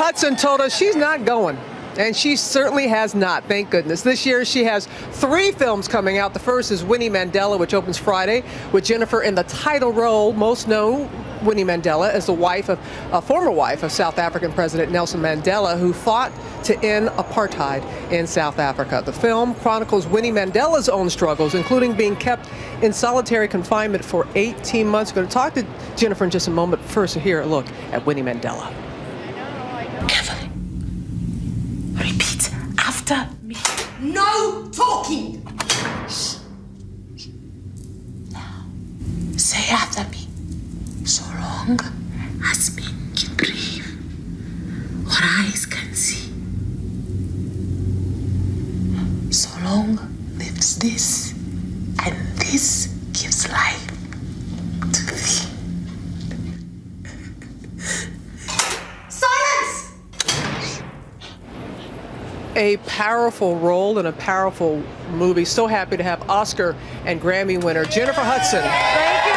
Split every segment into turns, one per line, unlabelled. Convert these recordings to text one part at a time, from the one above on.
Hudson told us she's not going. And she certainly has not, thank goodness. This year she has 3 films coming out. The first is Winnie Mandela, which opens Friday, with Jennifer in the title role, most known Winnie Mandela as the wife of a former wife of South African President Nelson Mandela, who fought to end apartheid in South Africa. The film chronicles Winnie Mandela's own struggles, including being kept in solitary confinement for 18 months. We're going to talk to Jennifer in just a moment. First, here a look at Winnie Mandela.
Carefully. Repeat after me. No talking. Shh. Now, say after me. So long as men can breathe or eyes can see. So long lives this, and this gives life to thee. Silence!
A powerful role in a powerful movie. So happy to have Oscar and Grammy winner Jennifer Hudson. Thank you.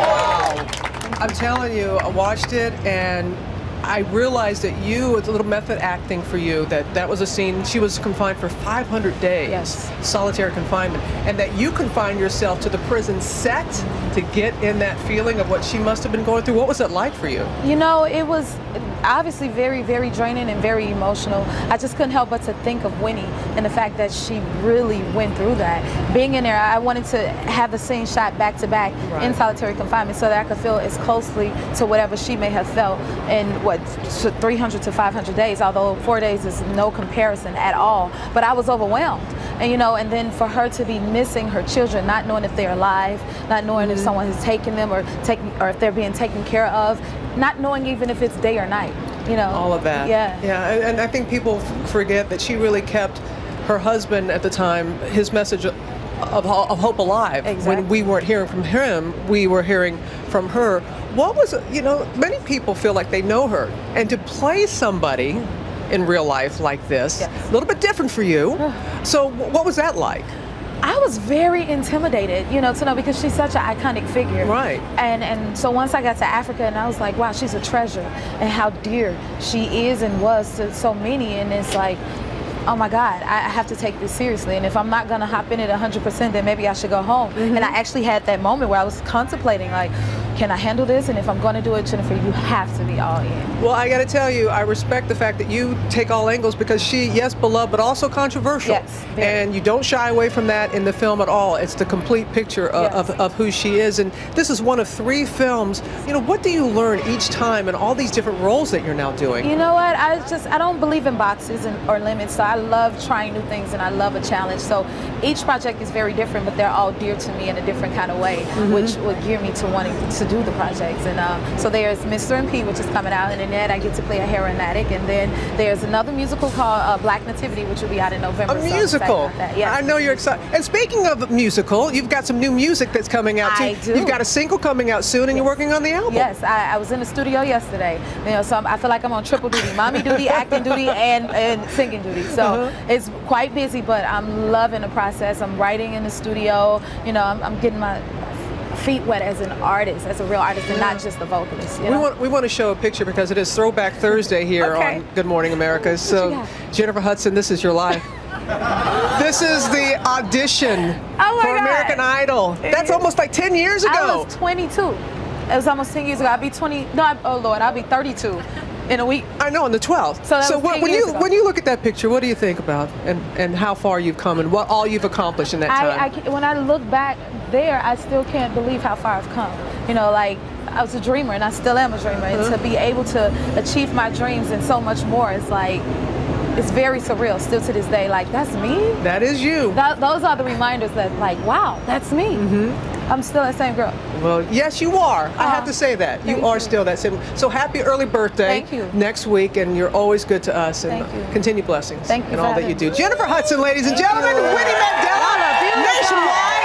Wow. I'm telling you, I watched it and I realized that you, it's a little method acting for you, that was a scene. She was confined for 500 days.
Yes.
Solitary confinement. And that you confined yourself to the prison set to get in that feeling of what she must have been going through. What was it like for you?
You know, it was obviously very, very draining and very emotional. I just couldn't help but to think of Winnie and the fact that she really went through that. Being in there, I wanted to have the scene shot back to back in solitary confinement so that I could feel as closely to whatever she may have felt in 300 to 500 days, although 4 days is no comparison at all. But I was overwhelmed. And you know, and then for her to be missing her children, not knowing if they're alive, not knowing if someone has taken them or if they're being taken care of, not knowing even if it's day or night, you know. All
of that.
Yeah.
Yeah, and I think people forget that she really kept her husband at the time, his message of hope alive.
Exactly.
When we weren't hearing from him, we were hearing from her. What was, you know, many people feel like they know her, and to play somebody in real life like this, a little bit different for you. So what was that like?
I was very intimidated, you know, to know, because she's such an iconic figure.
Right.
And so once I got to Africa, and I was like, wow, she's a treasure, and how dear she is and was to so many. And it's like, oh my God, I have to take this seriously. And if I'm not gonna hop in it 100%, then maybe I should go home. And I actually had that moment where I was contemplating, like, can I handle this? And if I'm gonna do it, Jennifer, you have to be all in.
Well, I gotta tell you, I respect the fact that you take all angles, because she, yes, beloved, but also controversial.
Yes, very.
And you don't shy away from that in the film at all. It's the complete picture of who she is. And this is one of 3 films. You know, what do you learn each time in all these different roles that you're now doing?
You know what, I don't believe in boxes or limits, so I love trying new things and I love a challenge. So each project is very different, but they're all dear to me in a different kind of way, which would gear me to wanting to do the projects. And so there's Mr. and P, which is coming out, and in that I get to play a heroin addict. And then there's another musical called Black Nativity, which will be out in November.
A musical?
Yes.
I know you're excited. And speaking of musical, you've got some new music that's coming out too.
I do.
You've got a single coming out soon, and you're working on the album.
Yes, I was in the studio yesterday. You know, so I feel like I'm on triple duty: mommy duty, acting duty, and singing duty. So it's quite busy, but I'm loving the process. I'm writing in the studio. You know, I'm getting my feet wet as an artist, as a real artist, and not just a vocalist. You know?
We want to show a picture because it is Throwback Thursday here on Good Morning America. So, Jennifer Hudson, this is your life. This is the audition for American Idol. That's almost like 10 years ago.
I was 22. It was almost 10 years ago. I'll be 20. No, oh Lord, I'll be 32 in a week.
I know, on the 12th.
So
when you look at that picture, what do you think about and how far you've come and what all you've accomplished in that time?
When I look back there, I still can't believe how far I've come. You know, like, I was a dreamer and I still am a dreamer. And to be able to achieve my dreams and so much more, it's like, it's very surreal still to this day. Like, that's me?
That is you.
Those are the reminders that, like, wow, that's me. I'm still that same girl.
Well, yes, you are. I have to say that. You are still that same. So happy early birthday.
Thank you.
Next week, and you're always good to us. And continue blessings
Thank you
in all that you do. Jennifer Hudson, ladies and gentlemen, Winnie Mandela,
Nationwide.